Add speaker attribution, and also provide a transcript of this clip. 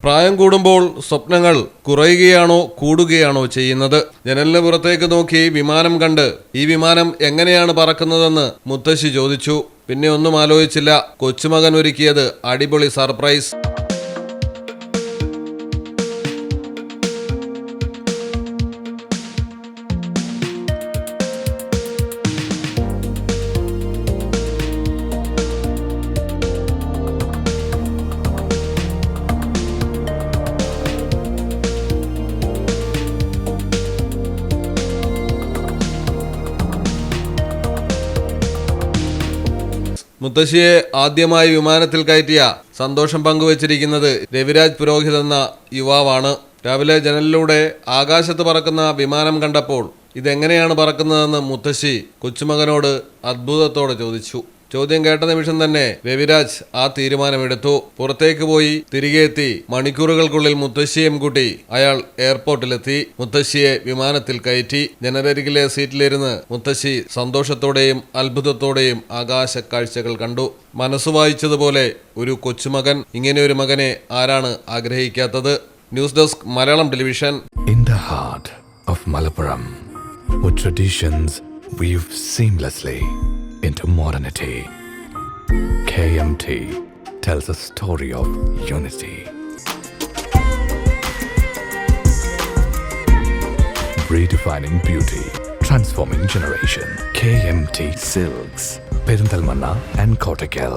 Speaker 1: പ്രായം കൂടുമ്പോൾ സ്വപ്നങ്ങൾ കുറയുകയാണോ കൂടുകയാണോ ചെയ്യുന്നത്? ജനലിന് പുറത്തേക്ക് നോക്കി വിമാനം കണ്ട് ഈ വിമാനം എങ്ങനെയാണ് പറക്കുന്നതെന്ന് മുത്തശ്ശി ചോദിച്ചു. പിന്നെ ഒന്നും ആലോചിച്ചില്ല. കൊച്ചുമകൻ ഒരുക്കിയത് അടിപൊളി സർപ്രൈസ്. മുത്തശ്ശിയെ ആദ്യമായി വിമാനത്തിൽ കയറ്റിയ സന്തോഷം പങ്കുവച്ചിരിക്കുന്നത് രവിരാജ് പുരോഹിത് എന്ന യുവാവാണ്. രാവിലെ ജനലിലൂടെ ആകാശത്ത് പറക്കുന്ന വിമാനം കണ്ടപ്പോൾ ഇതെങ്ങനെയാണ് പറക്കുന്നതെന്ന് മുത്തശ്ശി കൊച്ചുമകനോട് അത്ഭുതത്തോടെ ചോദിച്ചു. ചോദ്യം കേട്ട നിമിഷം തന്നെ രവിരാജ് ആ തീരുമാനമെടുത്തു. പുറത്തേക്ക് പോയി തിരികെ എത്തി മണിക്കൂറുകൾക്കുള്ളിൽ മുത്തശ്ശിയും കൂട്ടി അയാൾ എയർപോർട്ടിലെത്തി. മുത്തശ്ശിയെ വിമാനത്തിൽ കയറ്റി. ജനലരികിലെ സീറ്റിലിരുന്ന് മുത്തശ്ശി സന്തോഷത്തോടെയും അത്ഭുതത്തോടെയും ആകാശ കാഴ്ചകൾ കണ്ടു. മനസ്സ് വായിച്ചതുപോലെ ഒരു കൊച്ചുമകൻ. ഇങ്ങനെ ഒരു മകനെ ആരാണ് ആഗ്രഹിക്കാത്തത്? News desk Malayalam television.
Speaker 2: In the heart of Malappuram, with traditions weave seamlessly into modernity, KMT tells a story of unity. Redefining beauty, transforming generation. KMT Silks, Perinthalmanna and Kottakkal.